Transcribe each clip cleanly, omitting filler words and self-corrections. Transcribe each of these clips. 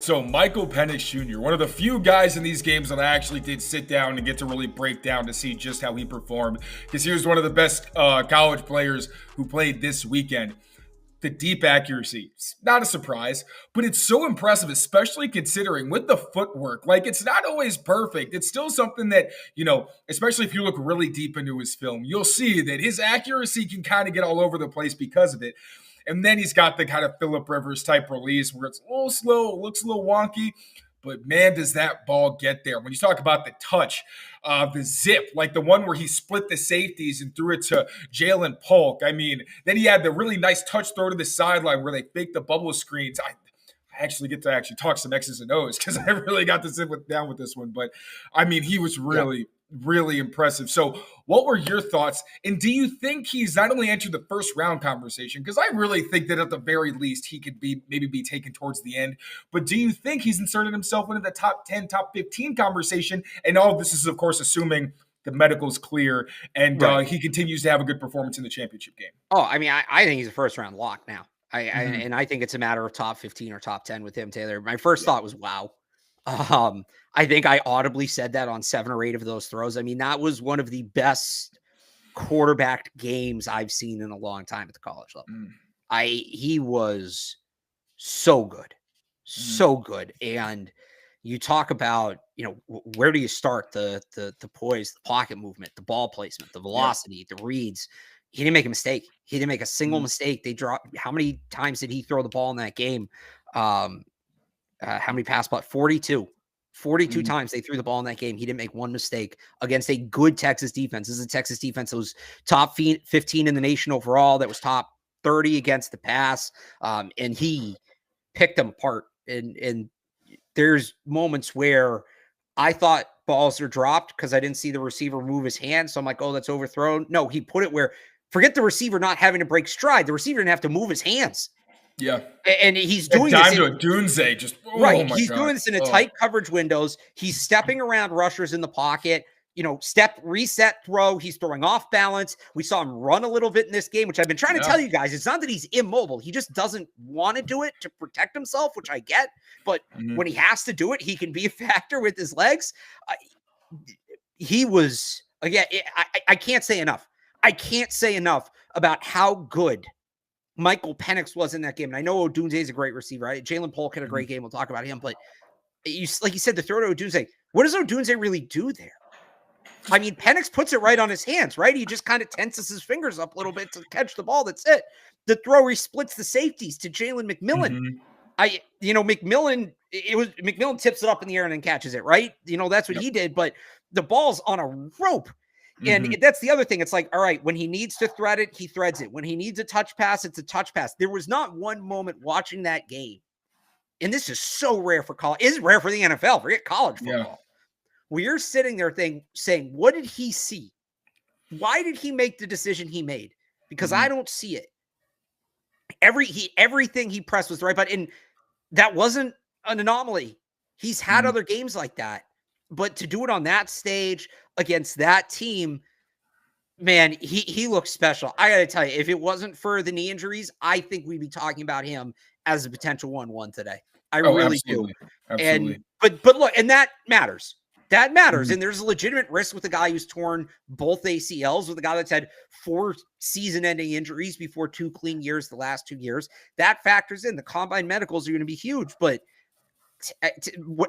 So Michael Penix Jr., one of the few guys in these games that I actually did sit down and get to really break down to see just how he performed, because he was one of the best college players who played this weekend. The deep accuracy, it's not a surprise, but it's so impressive, especially considering with the footwork. Like, it's not always perfect. It's still something that, especially if you look really deep into his film, you'll see that his accuracy can kind of get all over the place because of it. And then he's got the kind of Phillip Rivers type release where it's a little slow, looks a little wonky, but man, does that ball get there. When you talk about the touch, the zip, like the one where he split the safeties and threw it to Jalen Polk. I mean, then he had the really nice touch throw to the sideline where they faked the bubble screens. I actually get to talk some X's and O's because I really got to sit down with this one. But, I mean, he was really impressive. So what were your thoughts? And do you think he's not only entered the first round conversation, because I really think that at the very least he could maybe be taken towards the end, but do you think he's inserted himself into the top 10, top 15 conversation? And all of this is, of course, assuming the medical's clear and he continues to have a good performance in the championship game. Oh, I mean, I think he's a first round lock now. And I think it's a matter of top 15 or top 10 with him, Taylor. My first thought was, wow. I think I audibly said that on 7 or 8 of those throws. I mean, that was one of the best quarterbacked games I've seen in a long time at the college level. He was so good, so good. And you talk about, where do you start? The poise, the pocket movement, the ball placement, the velocity, the reads. He didn't make a mistake. He didn't make a single mistake. They dropped. How many times did he throw the ball in that game? How many pass block? 42 times they threw the ball in that game. He didn't make one mistake against a good Texas defense. This is a Texas defense that was top 15 in the nation overall, that was top 30 against the pass. And he picked them apart. And there's moments where I thought balls are dropped because I didn't see the receiver move his hand. So I'm like, oh, that's overthrown. No, he put it where, forget the receiver not having to break stride. The receiver didn't have to move his hands. Yeah. And he's doing this to a Dunze, just he's doing this in a tight coverage windows. He's stepping around rushers in the pocket, step, reset, throw. He's throwing off balance. We saw him run a little bit in this game, which I've been trying to tell you guys. It's not that he's immobile. He just doesn't want to do it to protect himself, which I get. But when he has to do it, he can be a factor with his legs. He was, again, I can't say enough. I can't say enough about how good Michael Penix was in that game. And I know Odunze is a great receiver. Right? Jalen Polk had a great game. We'll talk about him. But like you said, the throw to Odunze, what does Odunze really do there? I mean, Penix puts it right on his hands, right? He just kind of tenses his fingers up a little bit to catch the ball. That's it. The throw, he splits the safeties to Jalen McMillan. McMillan tips it up in the air and then catches it, right? That's what he did. But the ball's on a rope. And that's the other thing. It's like, all right, when he needs to thread it, he threads it. When he needs a touch pass, it's a touch pass. There was not one moment watching that game, and this is so rare for college. It's rare for the NFL. Forget college football. Where you're sitting there saying, what did he see? Why did he make the decision he made? Because I don't see it. Everything he pressed was the right button. And that wasn't an anomaly. He's had other games like that. But to do it on that stage against that team, man, he looks special. I got to tell you, if it wasn't for the knee injuries, I think we'd be talking about him as a potential 1-1 today. I really do. Absolutely. But look, and that matters. That matters. And there's a legitimate risk with a guy who's torn both ACLs, with a guy that's had 4 season-ending injuries before 2 clean years the last 2 years. That factors in. The combine medicals are going to be huge, but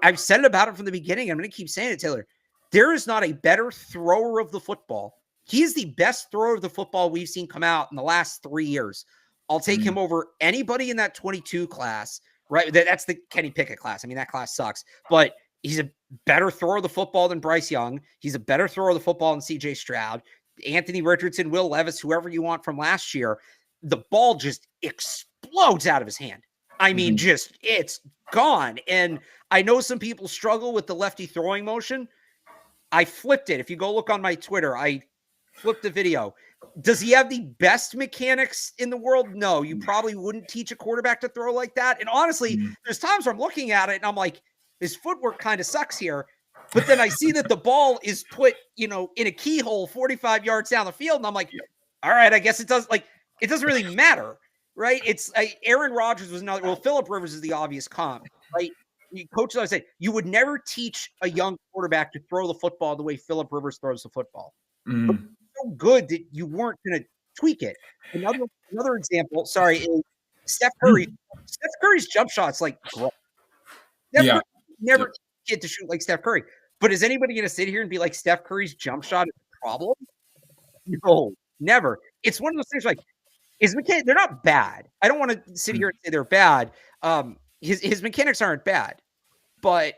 I've said it about him from the beginning. I'm going to keep saying it, Taylor. There is not a better thrower of the football. He is the best thrower of the football we've seen come out in the last 3 years. I'll take him over anybody in that 22 class, right? That's the Kenny Pickett class. I mean, that class sucks, but he's a better thrower of the football than Bryce Young. He's a better thrower of the football than CJ Stroud, Anthony Richardson, Will Levis, whoever you want from last year. The ball just explodes out of his hand. I mean, it's gone. And I know some people struggle with the lefty throwing motion. I flipped it. If you go look on my Twitter, I flipped the video. Does he have the best mechanics in the world? No, you probably wouldn't teach a quarterback to throw like that. And honestly, there's times where I'm looking at it and I'm like, his footwork kind of sucks here. But then I see that the ball is put, in a keyhole 45 yards down the field. And I'm like, all right, I guess it doesn't really matter. Right? It's Aaron Rodgers was another. Well, Phillip Rivers is the obvious comp, right? coaches always say, you would never teach a young quarterback to throw the football the way Phillip Rivers throws the football. But it's so good that you weren't going to tweak it. Another example, is Steph Curry. Steph Curry's jump shots like great. Steph Curry never get to shoot like Steph Curry. But is anybody going to sit here and be like, Steph Curry's jump shot is a problem? No, never. It's one of those things like, they're not bad. I don't want to sit here and say they're bad. His mechanics aren't bad, but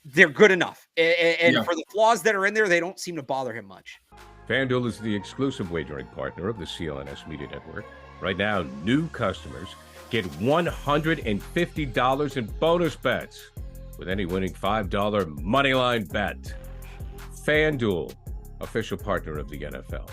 they're good enough. And for the flaws that are in there, they don't seem to bother him much. FanDuel is the exclusive wagering partner of the CLNS Media Network. Right now, new customers get $150 in bonus bets with any winning $5 moneyline bet. FanDuel, official partner of the NFL.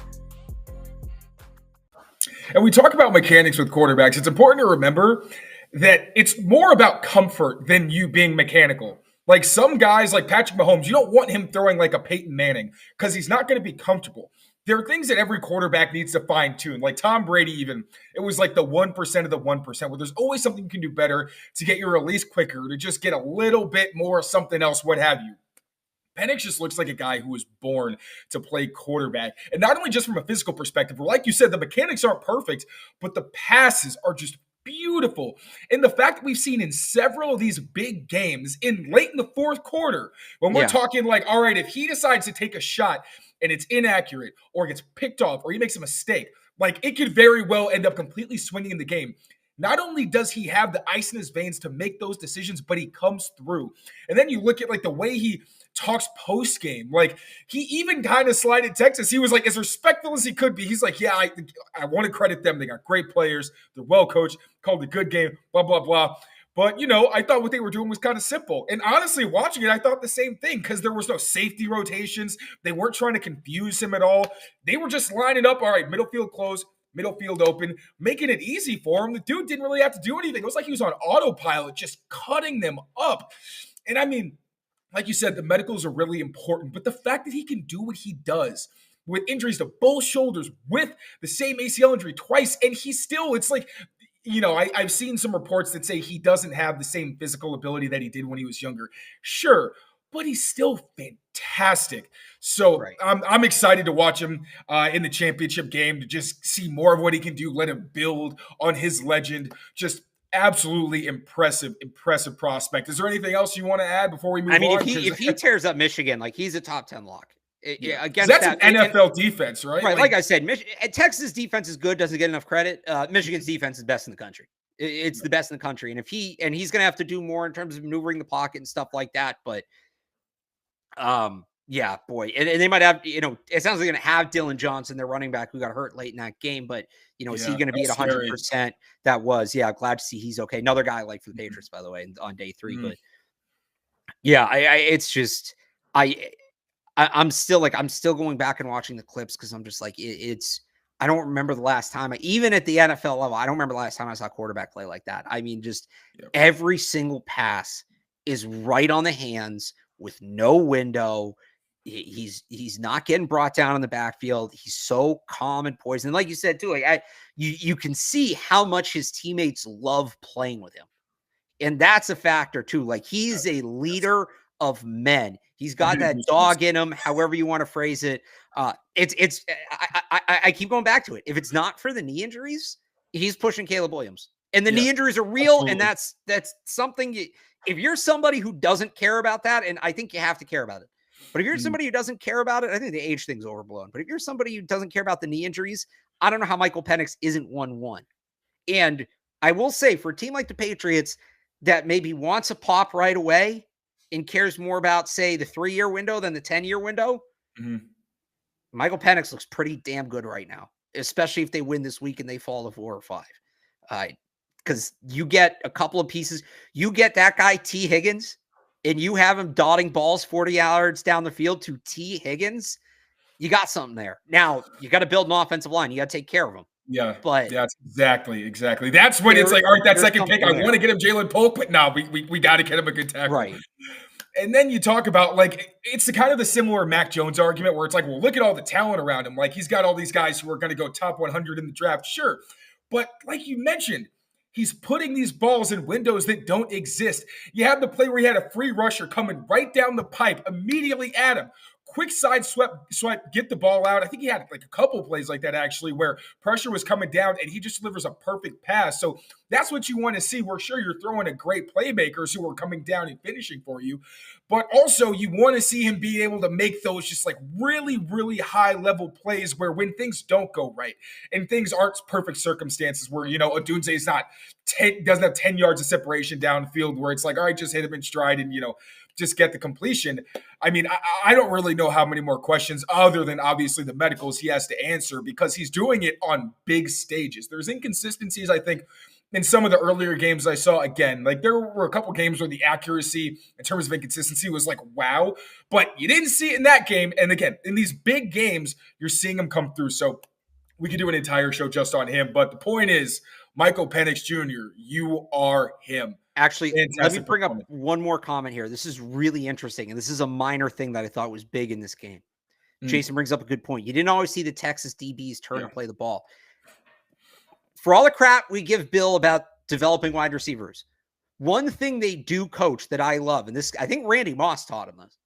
And we talk about mechanics with quarterbacks. It's important to remember that it's more about comfort than you being mechanical. Like some guys like Patrick Mahomes, you don't want him throwing like a Peyton Manning because he's not going to be comfortable. There are things that every quarterback needs to fine tune. Like Tom Brady, even, it was like the 1% of the 1%, where there's always something you can do better to get your release quicker, to just get a little bit more something else, what have you. Penix just looks like a guy who was born to play quarterback. And not only just from a physical perspective, where like you said, the mechanics aren't perfect, but the passes are just beautiful. And the fact that we've seen in several of these big games late in the fourth quarter, when we're talking like, all right, if he decides to take a shot and it's inaccurate or gets picked off or he makes a mistake, like it could very well end up completely swinging in the game. Not only does he have the ice in his veins to make those decisions, but he comes through. And then you look at like the way he talks post game. Like he even kind of slided Texas. He was like as respectful as he could be. He's like, yeah, I want to credit them. They got great players. They're well coached. Called a good game. Blah blah blah. But I thought what they were doing was kind of simple. And honestly, watching it, I thought the same thing because there was no safety rotations. They weren't trying to confuse him at all. They were just lining up. All right, middle field closed. Middle field open, making it easy for him. The dude didn't really have to do anything. It was like he was on autopilot, just cutting them up. And I mean, like you said, the medicals are really important, but the fact that he can do what he does with injuries to both shoulders, with the same ACL injury twice, and he's still, it's like, I've seen some reports that say he doesn't have the same physical ability that he did when he was younger. Sure, but he's still fantastic. So I'm excited to watch him in the championship game, to just see more of what he can do, let him build on his legend. Just absolutely impressive prospect. Is there anything else you want to add before we move on? I mean, if he tears up Michigan, like he's a top 10 lock. Against that's an NFL defense, right? Right. Like I said, Texas defense is good, doesn't get enough credit. Michigan's defense is best in the country. It's the best in the country. And he's going to have to do more in terms of maneuvering the pocket and stuff like that. But yeah, boy. And they might have, it sounds like they're going to have Dylan Johnson, their running back, who got hurt late in that game. But, is he going to be at 100%? That was, glad to see he's okay. Another guy like for the Patriots, by the way, on day 3. But yeah, it's just, I'm still going back and watching the clips because I'm just like, I don't remember the last time, even at the NFL level, I don't remember the last time I saw a quarterback play like that. I mean, just every single pass is right on the hands with no window. He's not getting brought down in the backfield. He's so calm and poised. And like you said too, like you can see how much his teammates love playing with him. And that's a factor too. Like he's a leader of men. He's got that dog in him, however you want to phrase it. I keep going back to it. If it's not for the knee injuries, he's pushing Caleb Williams. And the knee injuries are real. Absolutely. And that's something if you're somebody who doesn't care about that, and I think you have to care about it. But if you're somebody who doesn't care about it, I think the age thing's overblown. But if you're somebody who doesn't care about the knee injuries, I don't know how Michael Penix isn't 1-1. And I will say, for a team like the Patriots that maybe wants a pop right away and cares more about, say, the 3-year window than the 10-year window, Michael Penix looks pretty damn good right now, especially if they win this week and they fall to 4 or 5. Because you get a couple of pieces. You get that guy, T. Higgins, and you have him dotting balls 40 yards down the field to T. Higgins, you got something there. Now, you got to build an offensive line. You got to take care of them. Yeah, but that's exactly. That's when it's like, all right, that second pick, I want to get him Jalen Polk, but no, we got to get him a good tackle. Right. And then you talk about, like, it's the kind of the similar Mac Jones argument where it's like, well, look at all the talent around him. Like, he's got all these guys who are going to go top 100 in the draft. Sure. But like you mentioned, He's putting these balls in windows that don't exist. You have the play where he had a free rusher coming right down the pipe, immediately at him. Quick side swipe, get the ball out. I think he had like a couple plays like that actually where pressure was coming down and he just delivers a perfect pass. So that's what you want to see. We're sure you're throwing a great playmakers who are coming down and finishing for you. But also you want to see him be able to make those just like really, really high level plays where when things don't go right and things aren't perfect circumstances where, Odunze is not doesn't have 10 yards of separation downfield where it's like, all right, just hit him in stride and, just get the completion. I mean, I don't really know how many more questions other than obviously the medicals he has to answer because he's doing it on big stages. There's inconsistencies, I think, in some of the earlier games I saw. Again, like there were a couple games where the accuracy in terms of inconsistency was like, wow, but you didn't see it in that game. And again, in these big games, you're seeing him come through. So we could do an entire show just on him. But the point is, Michael Penix Jr., you are him. Actually, let me bring up one more comment here. This is really interesting, and this is a minor thing that I thought was big in this game. Jason brings up a good point. You didn't always see the Texas DBs turn to play the ball. For all the crap we give Bill about developing wide receivers, one thing they do coach that I love, and this I think Randy Moss taught him this,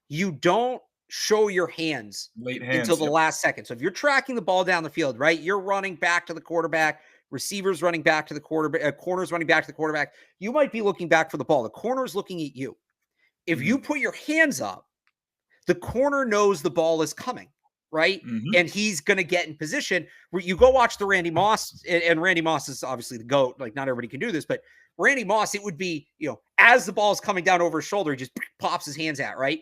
you don't show your hands until the last second. So if you're tracking the ball down the field, right, you're running back to the quarterback, receivers running back to the quarterback, corners running back to the quarterback. You might be looking back for the ball. The corner's looking at you. If you put your hands up, the corner knows the ball is coming, right? And he's going to get in position. Where you go watch the Randy Moss, and Randy Moss is obviously the GOAT. Like not everybody can do this, but Randy Moss, it would be, as the ball is coming down over his shoulder, he just pops his hands out, right?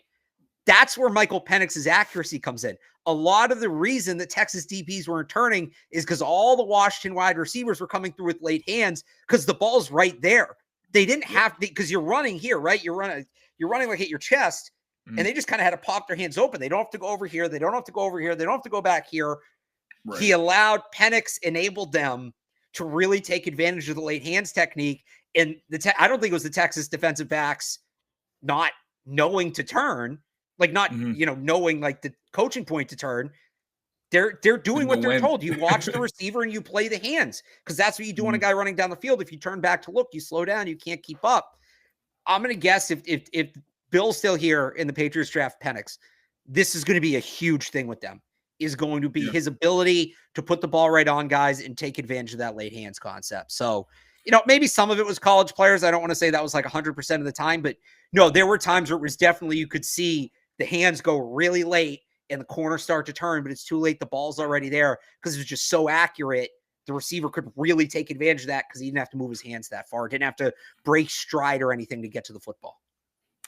That's where Michael Penix's accuracy comes in. A lot of the reason that Texas DBs weren't turning is because all the Washington wide receivers were coming through with late hands because the ball's right there. They didn't have to, because you're running here, right? You're running like at your chest, and they just kind of had to pop their hands open. They don't have to go over here. They don't have to go over here. They don't have to go back here. Right. He allowed Penix, enabled them to really take advantage of the late hands technique. And I don't think it was the Texas defensive backs not knowing to turn. Like not, knowing like the coaching point to turn. They're doing what they're told. You watch the receiver and you play the hands because that's what you do on a guy running down the field. If you turn back to look, you slow down, you can't keep up. I'm going to guess if Bill's still here in the Patriots draft Penix, this is going to be a huge thing with them, is going to be his ability to put the ball right on guys and take advantage of that late hands concept. So, maybe some of it was college players. I don't want to say that was like 100% of the time, but no, there were times where it was definitely, you could see the hands go really late and the corners start to turn, but it's too late. The ball's already there because it was just so accurate. The receiver could really take advantage of that because he didn't have to move his hands that far. Didn't have to break stride or anything to get to the football.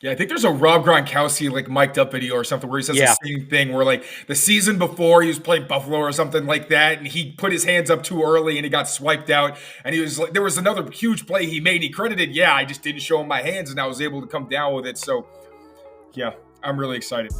Yeah, I think there's a Rob Gronkowski like mic'd up video or something where he says the same thing where like the season before he was playing Buffalo or something like that, and he put his hands up too early and he got swiped out. And he was like, there was another huge play he made. He credited, I just didn't show him my hands and I was able to come down with it. So, yeah. I'm really excited.